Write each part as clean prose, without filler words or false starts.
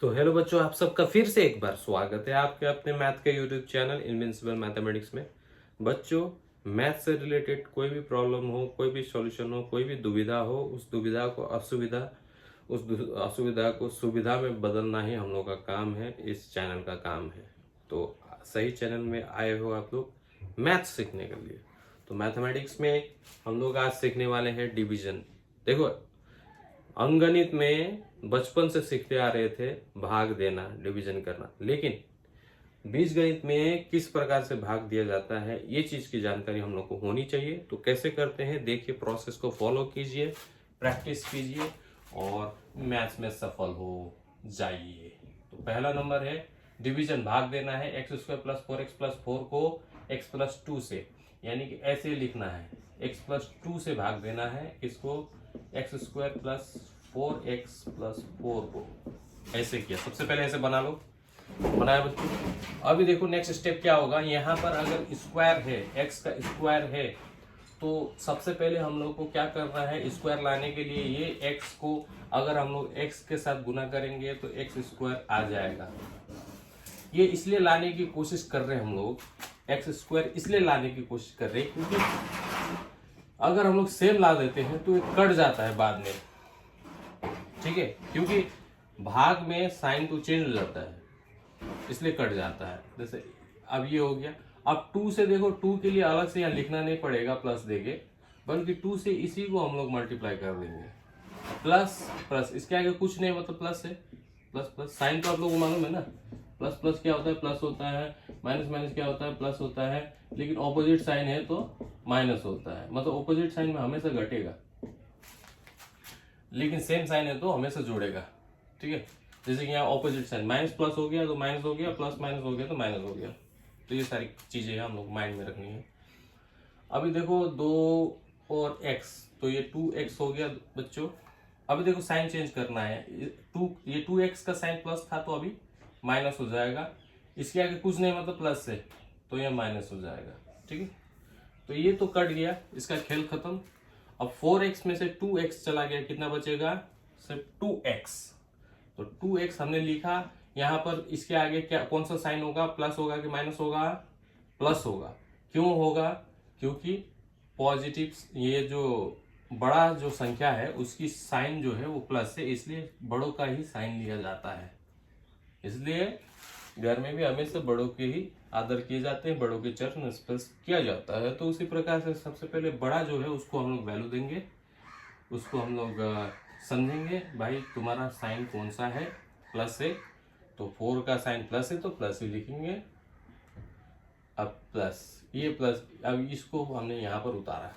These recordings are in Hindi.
तो हेलो बच्चों, आप सबका फिर से एक बार स्वागत है आपके अपने मैथ के यूट्यूब चैनल इनविंसिबल मैथमेटिक्स में। बच्चों, मैथ से रिलेटेड कोई भी प्रॉब्लम हो, कोई भी सॉल्यूशन हो, कोई भी दुविधा हो, उस दुविधा को असुविधा, असुविधा को सुविधा में बदलना ही हम लोग का काम है, इस चैनल का काम है। तो सही चैनल में आए हो आप लोग मैथ सीखने के लिए। तो मैथमेटिक्स में हम लोग आज सीखने वाले हैं डिवीजन। देखो, अंकगणित में बचपन से सीखते आ रहे थे भाग देना, डिवीजन करना, लेकिन बीजगणित में किस प्रकार से भाग दिया जाता है ये चीज की जानकारी हम लोग को होनी चाहिए। तो कैसे करते हैं देखिए, प्रोसेस को फॉलो कीजिए, प्रैक्टिस कीजिए और मैथ्स में सफल हो जाइए। तो पहला नंबर है डिवीजन, भाग देना है। एक्स स्क्वायर प्लस 4x+4 को x प्लस 2 से, यानी कि ऐसे लिखना है, x प्लस 2 से भाग देना है इसको, एक्स स्क्वायर प्लस 4x+4 को ऐसे किया। सबसे पहले ऐसे बना लो, बनाया बच्चों। अभी देखो नेक्स्ट स्टेप क्या होगा। यहाँ पर अगर स्क्वायर है, x का स्क्वायर है, तो सबसे पहले हम लोग को क्या करना है, स्क्वायर लाने के लिए ये x को अगर हम लोग x के साथ गुना करेंगे तो x स्क्वायर आ जाएगा। ये इसलिए लाने की कोशिश कर रहे हैं हम लोग, एक्स स्क्वायर इसलिए लाने की कोशिश कर रहे हैं क्योंकि अगर हम लोग सेम ला देते हैं तो ये कट जाता है बाद में, ठीक है, क्योंकि भाग में साइन तो चेंज हो जाता है, इसलिए कट जाता है। जैसे अब ये हो गया। अब 2 से देखो, 2 के लिए अलग से यहाँ लिखना नहीं पड़ेगा प्लस देके, बल्कि 2 से इसी को हम लोग मल्टीप्लाई कर देंगे। प्लस प्लस, इसके आगे कुछ नहीं, मतलब प्लस है, प्लस प्लस। साइन तो आप लोगों को मालूम है ना, प्लस प्लस क्या होता है, प्लस होता है, माइनस माइनस क्या होता है, प्लस होता है, लेकिन ऑपोजिट साइन है तो माइनस होता है, मतलब ऑपोजिट साइन में हमेशा घटेगा, लेकिन सेम साइन है तो हमेशा जोड़ेगा, ठीक है। जैसे कि यहाँ ऑपोजिट साइन, माइनस प्लस हो गया तो माइनस हो गया, प्लस माइनस हो गया तो माइनस हो गया। तो ये सारी चीजें हम लोग माइंड में रखनी है। अभी देखो 2 और x, तो ये 2x हो गया बच्चों। अभी देखो साइन चेंज करना है, ये 2x का साइन प्लस था तो अभी माइनस हो जाएगा। इसके आगे कुछ नहीं, मतलब प्लस है तो ये माइनस हो जाएगा, ठीक है। तो ये तो कट गया, इसका खेल खत्म। अब 4x में से 2x चला गया, कितना बचेगा, सिर्फ 2x। तो 2x हमने लिखा, यहाँ पर इसके आगे क्या, कौन सा साइन होगा, प्लस होगा कि माइनस होगा, प्लस होगा। क्यों होगा, क्योंकि पॉजिटिव, ये जो बड़ा जो संख्या है उसकी साइन जो है वो प्लस है, इसलिए बड़ों का ही साइन लिया जाता है। इसलिए घर में भी हमेशा बड़ों के ही आदर किए जाते हैं, बड़ों के चरण स्पर्श किया जाता है। तो उसी प्रकार से सबसे पहले बड़ा जो है उसको हम लोग वैल्यू देंगे, उसको हम लोग समझेंगे, भाई तुम्हारा साइन कौन सा है, प्लस है तो 4 का साइन प्लस है तो प्लस ही लिखेंगे। अब प्लस, ये प्लस, अब इसको हमने यहाँ पर उतारा।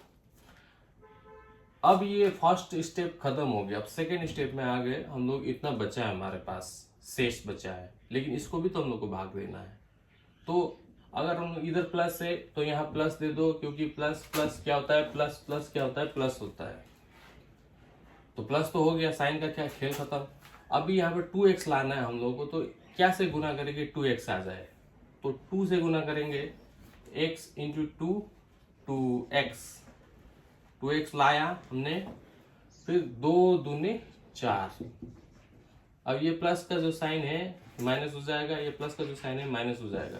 अब ये फर्स्ट स्टेप खत्म हो गया। अब सेकेंड स्टेप में आ गए हम लोग। इतना बचा है हमारे पास, शेष बचा है, लेकिन इसको भी तो हम लोग को भाग देना है। तो अगर हम लोग इधर प्लस है तो यहाँ प्लस दे दो, क्योंकि प्लस प्लस क्या होता है, प्लस प्लस क्या होता है, प्लस होता है। तो प्लस तो हो गया, साइन का क्या खेल खत्म। अभी यहाँ पे 2x लाना है हम लोग को, तो क्या से गुना करेंगे, 2x आ जाए तो 2 से गुना करेंगे, x इंटू 2 2x, 2x लाया हमने, फिर 2 दूनी 4। अब ये प्लस का जो साइन है माइनस हो जाएगा, ये प्लस का जो साइन है माइनस हो जाएगा।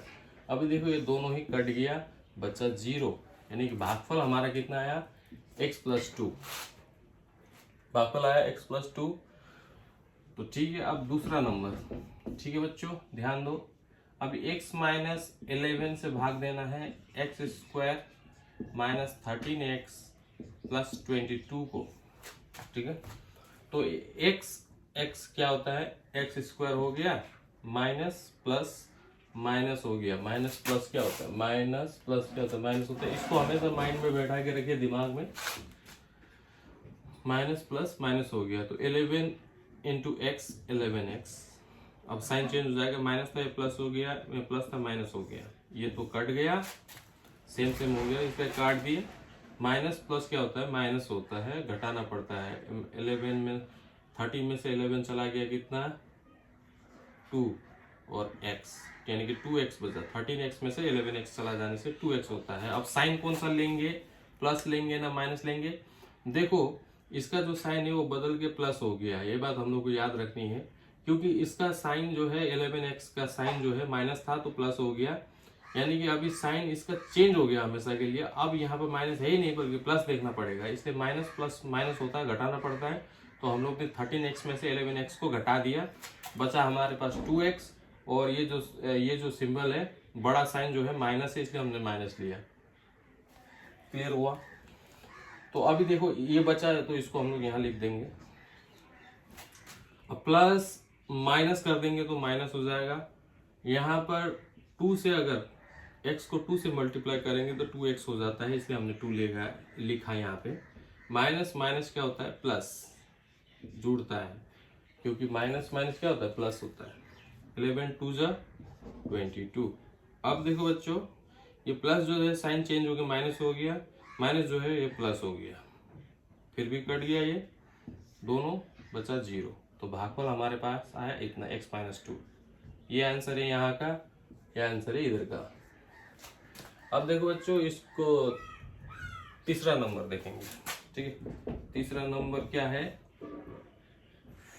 अभी देखो ये दोनों ही कट गया, बचा 0, यानी कि भागफल हमारा कितना आया, x+2, भागफल आया x+2। तो ठीक है, अब दूसरा नंबर, ठीक है बच्चों ध्यान दो। अब x माइनस 11 से भाग देना है x square minus 13x plus 22 को, ठीक है। तो x क्या होता है, x स्क्वायर हो गया, माइनस प्लस माइनस हो गया, माइनस प्लस क्या होता है, माइनस प्लस क्या होता है, माइनस होता है। इसको हमेशा माइंड में बैठा के रखिए, दिमाग में, माइनस प्लस माइनस हो गया तो 11 इंटू एक्स 11x। अब साइन चेंज हो जाएगा, माइनस था ये प्लस हो गया, प्लस था माइनस हो गया, ये तो कट गया, सेम सेम हो गया, इसका काट दिए। माइनस प्लस क्या होता है, माइनस होता है, घटाना पड़ता है। 11 में 30 में से 11 चला गया, कितना, 2 और x, यानी कि 2x बचा। 13x में से 11x चला जाने से 2x होता है। अब साइन कौन सा लेंगे, प्लस लेंगे ना माइनस लेंगे। देखो इसका जो साइन है वो बदल के प्लस हो गया, ये बात हम लोग को याद रखनी है, क्योंकि इसका साइन जो है 11x का साइन जो है माइनस था तो प्लस हो गया, यानी कि अभी साइन इसका चेंज हो गया हमेशा के लिए। अब यहाँ पर माइनस है ही नहीं बल्कि प्लस देखना पड़ेगा, इसलिए माइनस प्लस माइनस होता है, घटाना पड़ता है। तो हम लोग ने 13x में से 11x को घटा दिया, बचा हमारे पास 2x, और ये जो सिंबल है बड़ा साइन जो है माइनस है, इसलिए हमने माइनस लिया। क्लियर हुआ? तो अभी देखो ये बचा है तो इसको हम लोग यहाँ लिख देंगे, प्लस माइनस कर देंगे तो माइनस हो जाएगा। यहाँ पर 2 से अगर x को 2 से मल्टीप्लाई करेंगे तो 2x हो जाता है, इसलिए हमने 2 लिखा यहाँ पे। माइनस माइनस क्या होता है? प्लस, जुड़ता है, क्योंकि माइनस माइनस क्या होता है? प्लस होता है। 11 2 जा 22। अब देखो बच्चों, ये प्लस जो है साइन चेंज हो गया, माइनस हो गया, माइनस जो है ये प्लस हो गया, फिर भी कट गया, ये दोनों बचा 0। तो भागफल हमारे पास आया इतना, x माइनस 2। ये आंसर है यहाँ का, ये आंसर है इधर का। अब देखो बच्चों, इसको तीसरा नंबर देखेंगे, ठीक है। तीसरा नंबर क्या है?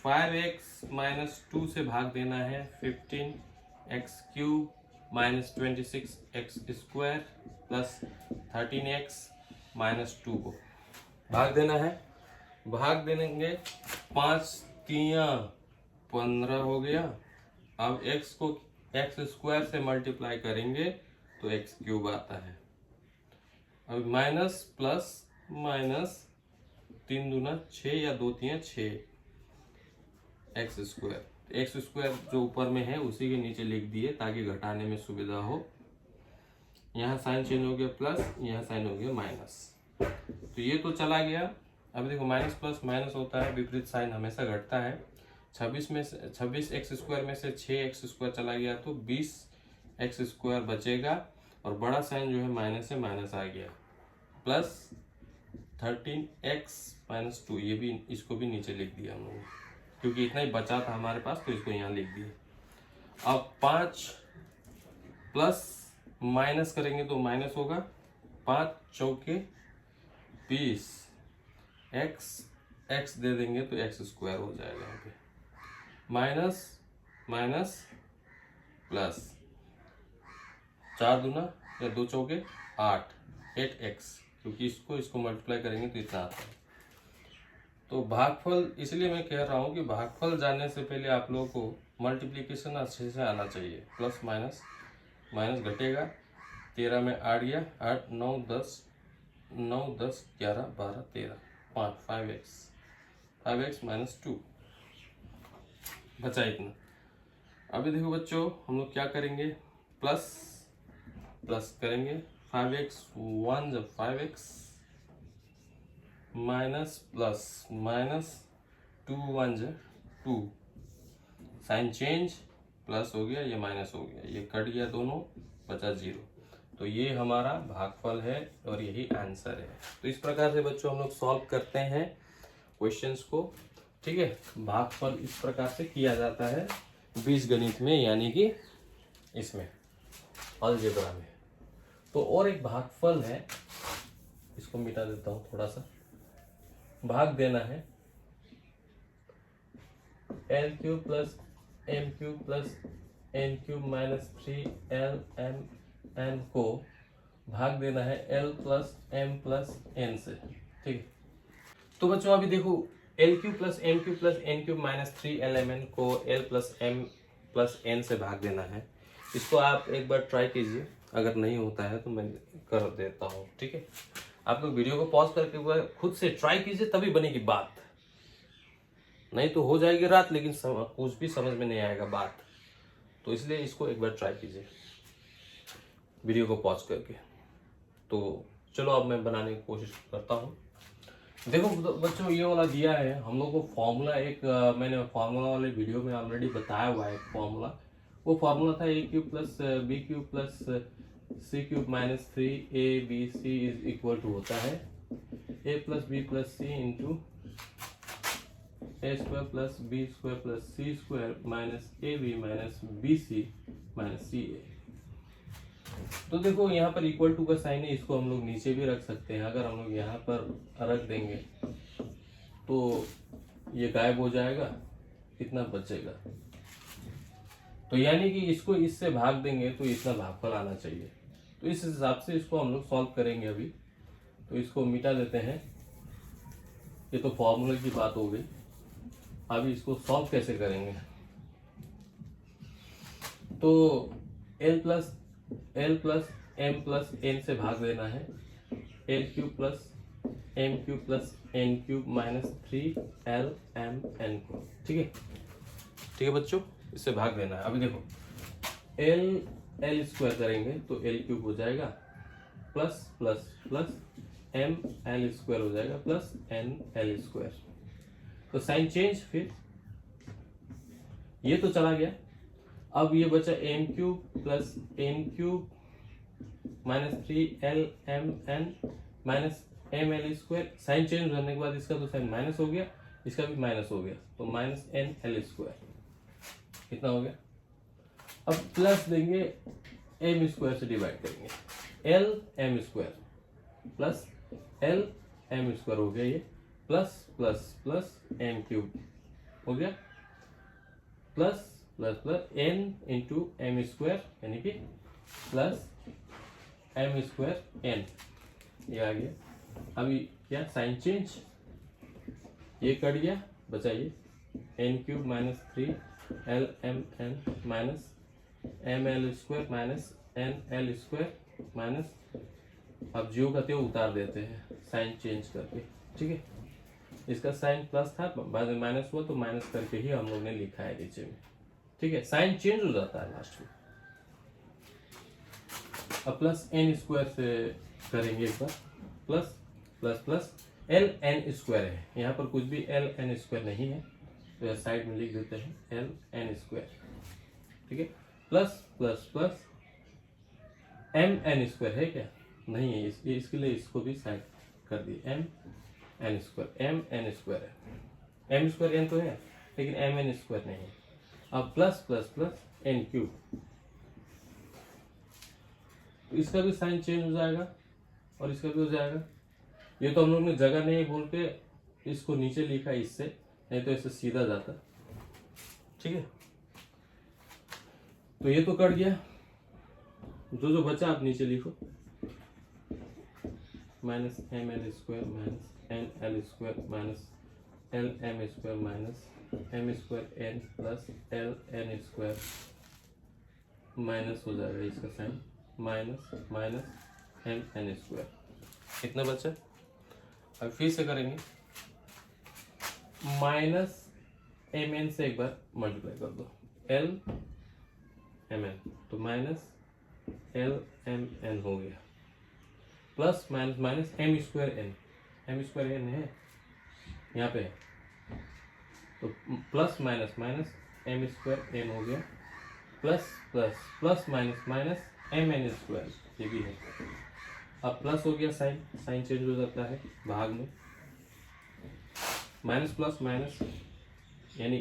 5x माइनस 2 से भाग देना है 15x cube minus 26x square plus 13x minus 2 को भाग देना है। भाग देंगे 5 3 15 हो गया। अब x को x स्क्वायर से मल्टीप्लाई करेंगे तो x क्यूब आता है। अब माइनस प्लस माइनस 3 दूना 6 या 2 3 6 एक्स स्क्वायर। एक्स स्क्वायर जो ऊपर में है उसी के नीचे लिख दिए ताकि घटाने में सुविधा हो। यहाँ साइन चेंज हो गया प्लस, यहाँ साइन हो गया माइनस, तो ये तो चला गया। अब देखो माइनस प्लस माइनस होता है, विपरीत साइन हमेशा घटता है। 26 एक्स स्क्वायर में से 6 एक्स स्क्वायर चला गया तो 20 एक्स स्क्वायर बचेगा, और बड़ा साइन जो है माइनस से माइनस आ गया, प्लस 13x माइनस 2। ये भी, इसको भी नीचे लिख दिया हम लोगों, क्योंकि इतना ही बचा था हमारे पास तो इसको यहाँ लिख दिया। अब 5 प्लस माइनस करेंगे तो माइनस होगा, 5 चौके 20, x दे देंगे तो एक्स स्क्वायर हो जाएगा यहाँ पे, माइनस माइनस प्लस 4 दूना या 2 चौके 8x, क्योंकि इसको मल्टीप्लाई करेंगे तो इतना आता है। तो भागफल, इसलिए मैं कह रहा हूँ कि भागफल जानने से पहले आप लोगों को मल्टीप्लिकेशन अच्छे से आना चाहिए। प्लस माइनस, माइनस घटेगा, 13 में 8 गया, 8 9 10 9 10 11 12 13 5 5x माइनस 2 बचा इतना। अभी देखो बच्चों, हम लोग क्या करेंगे? प्लस प्लस करेंगे, 5x 1 जब 5x माइनस प्लस माइनस 2 1 जा 2, साइन चेंज, प्लस हो गया, ये माइनस हो गया, ये कट गया, दोनों बचा 0। तो ये हमारा भागफल है और यही आंसर है। तो इस प्रकार से बच्चों हम लोग सॉल्व करते हैं क्वेश्चंस को, ठीक है। भागफल इस प्रकार से किया जाता है बीजगणित में, यानी कि इसमें अलजेब्रा में। तो और एक भागफल है, इसको मिटा देता हूँ थोड़ा सा। भाग देना है L cube plus M cube plus N cube minus 3lm को भाग देना है L plus M plus N से, ठीक है। तो बच्चों अभी देखो, L cube plus M cube plus N cube minus 3lmn को L plus M plus N से भाग देना है। इसको आप एक बार ट्राई कीजिए, अगर नहीं होता है तो मैं कर देता हूँ, ठीक है। आप लोग वीडियो को पॉज करके खुद से ट्राई कीजिए, तभी बनेगी बात, नहीं तो हो जाएगी रात लेकिन कुछ भी समझ में नहीं आएगा बात। तो इसलिए इसको एक बार ट्राई कीजिए वीडियो को पॉज करके। तो चलो अब मैं बनाने की कोशिश करता हूँ। देखो बच्चों, ये वाला दिया है हम लोग को फॉर्मूला, एक मैंने फॉर्मूला वाले वीडियो में ऑलरेडी बताया हुआ है फॉर्मूला। वो फॉर्मूला था a cube plus B cube plus C cube minus 3abc is equal to होता है a plus B plus C into A square plus B square plus C square minus A B minus B C minus C A. तो देखो यहाँ पर इक्वल टू का साइन है, इसको हम लोग नीचे भी रख सकते हैं। अगर हम लोग यहाँ पर रख देंगे तो ये गायब हो जाएगा, कितना बचेगा तो यानी कि इसको इससे भाग देंगे तो इतना भागफल आना चाहिए। तो इस हिसाब से इसको हम लोग सॉल्व करेंगे अभी। तो इसको मिटा देते हैं, ये तो फॉर्मूले की बात हो गई। अभी इसको सॉल्व कैसे करेंगे, तो L plus M plus N से भाग देना है। L cube plus M cube plus N cube minus 3 M N को, ठीक है बच्चों, इससे भाग देना है। अभी देखो एल स्क्वायर करेंगे तो एल क्यूब हो जाएगा plus plus plus M L square हो जाएगा प्लस एन एल स्क्वायर। तो साइन चेंज, फिर ये तो चला गया। अब ये बचा M cube plus N cube minus 3 M N minus M L square. Sign change करने के बाद इसका तो साइन माइनस हो गया, इसका भी माइनस हो गया, तो माइनस एन एल स्क्वायर कितना हो गया। अब प्लस देंगे, एम स्क्वायर से डिवाइड करेंगे, L M square plus L M square हो गया, ये plus plus plus M cube हो गया plus plus plus N into M square यानी कि प्लस एम स्क्वायर एन, ये आ गया। अभी क्या साइन चेंज, ये कट गया, बचा ये N cube minus 3 L M N minus M L square minus N L square minus, अब जो का त्यों उतार देते हैं साइन चेंज करके, ठीक है। इसका साइन प्लस था, बाद में माइनस हुआ तो माइनस करके ही हम लोग ने लिखा है नीचे में, ठीक है। साइन चेंज हो जाता है लास्ट में। अब प्लस एन स्क्वायर से करेंगे एक बार, plus plus plus L N square है, यहाँ पर कुछ भी एल एन स्क्वायर नहीं है तो साइड में लिख देते हैं एल एन स्क्वायर, ठीक है। Plus plus plus M N square है क्या, नहीं है, इसके लिए इसको भी साइड कर दिए, M N square, M N square है, एम स्क्वायर एन तो है लेकिन एम एन स्क्वायर नहीं है। अब plus plus plus N cube, तो इसका भी साइन चेंज हो जाएगा और इसका भी हो जाएगा। ये तो हम लोग ने जगह नहीं बोल के इसको नीचे लिखा इससे, नहीं तो इससे सीधा जाता, ठीक है। तो ये तो कट गया, जो बचा आप नीचे लिखो, minus M L square minus N L square minus L M square minus M square N plus L N square minus हो जाएगा इसका sign minus minus M N square, कितना बचा। अब फिर से करेंगे, माइनस एम एन से एक बार मल्टीप्लाई कर दो, एल एम एन, तो माइनस एल एम एन हो गया, plus minus minus M square N है यहाँ पे है, तो plus minus minus M square N हो गया, plus plus plus minus minus M N square, ये भी है। अब प्लस हो गया, साइन चेंज हो जाता है भाग में, माइनस प्लस माइनस यानी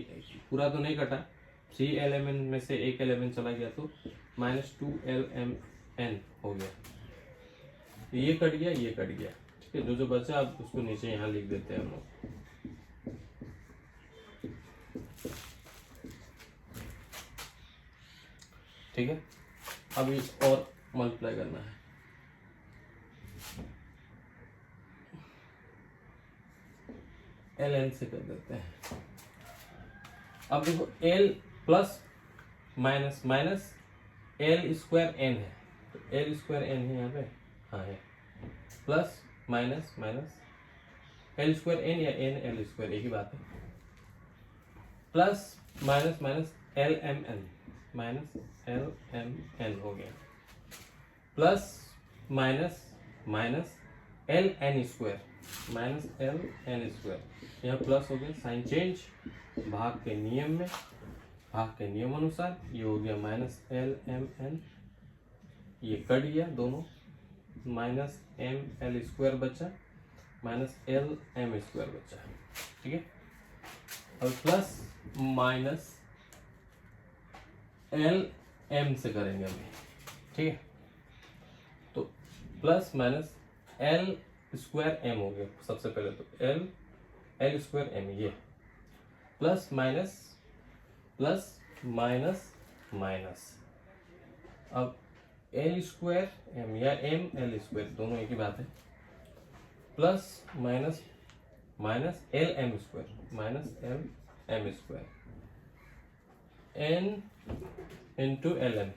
पूरा तो नहीं कटा, 3 एल एम एन में से एक एलिमेंट चला गया तो माइनस 2 एल एम एन हो गया, ये कट गया, ये कट गया, ठीक है। जो बचा अब उसको नीचे यहाँ लिख देते हैं हम लोग, ठीक है। अब इस और मल्टीप्लाई करना है, एल एन से कर देते हैं। अब देखो L plus minus minus L square N है, तो एल स्क्वायर एन है यहाँ पे, हाँ है, plus minus minus L square N या एन एल स्क्वायर एक ही बात है, plus minus minus L M N minus L M N हो गया, plus minus minus L N square minus L N square, यहाँ प्लस हो गया, साइन चेंज भाग के नियम में, भाग के नियम अनुसार ये हो गया माइनस एल एम एन, ये कट गया दोनों, माइनस एम एल स्क्वायर बचा माइनस एल एम स्क्वायर बचा, ठीक है। अब प्लस माइनस एल एम से करेंगे अभी, ठीक है। तो plus minus L square M हो गया सबसे पहले, तो एल स्क्वायर एम, ये प्लस माइनस माइनस, अब एल स्क्वायर एम या एम एल स्क्वायर दोनों एक ही बात है, plus minus minus L M square minus L M square, N into L M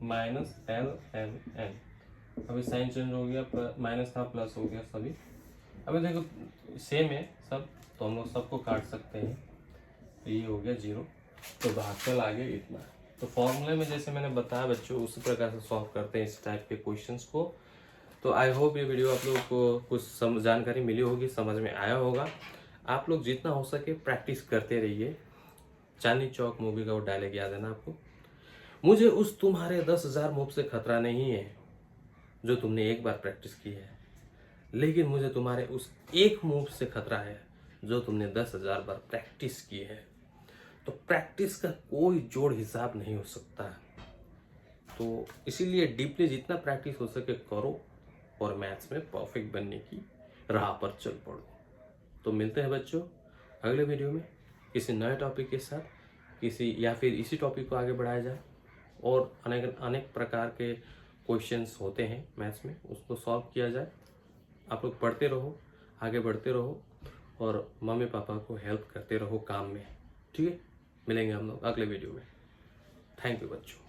minus L M N. अभी साइन चेंज हो गया, माइनस था प्लस हो गया सभी। अभी देखो सेम है सब, तो हम लोग सबको काट सकते हैं, तो ये हो गया 0, तो भागफल आ गया इतना। तो फॉर्मूले में जैसे मैंने बताया बच्चों, उसी प्रकार से सॉल्व करते हैं इस टाइप के क्वेश्चंस को। तो आई होप ये वीडियो आप लोगों को कुछ जानकारी मिली होगी, समझ में आया होगा। आप लोग जितना हो सके प्रैक्टिस करते रहिए। चांदनी चौक मूवी का वो डायलॉग याद है ना आपको, मुझे उस तुम्हारे 10,000 मूव से खतरा नहीं है जो तुमने एक बार प्रैक्टिस की है, लेकिन मुझे तुम्हारे उस एक मूव से खतरा है जो तुमने 10,000 बार प्रैक्टिस की है। तो प्रैक्टिस का कोई जोड़ हिसाब नहीं हो सकता, तो इसीलिए डीपली जितना प्रैक्टिस हो सके करो और मैथ्स में परफेक्ट बनने की राह पर चल पड़ो। तो मिलते हैं बच्चों अगले वीडियो में किसी नए टॉपिक के साथ, किसी या फिर इसी टॉपिक को आगे बढ़ाया जाए। और अनेक अनेक प्रकार के क्वेश्चंस होते हैं मैथ्स में, उसको सॉल्व किया जाए। आप लोग पढ़ते रहो, आगे बढ़ते रहो और मम्मी पापा को हेल्प करते रहो काम में। ठीक है, मिलेंगे हम लोग अगले वीडियो में। थैंक यू बच्चों।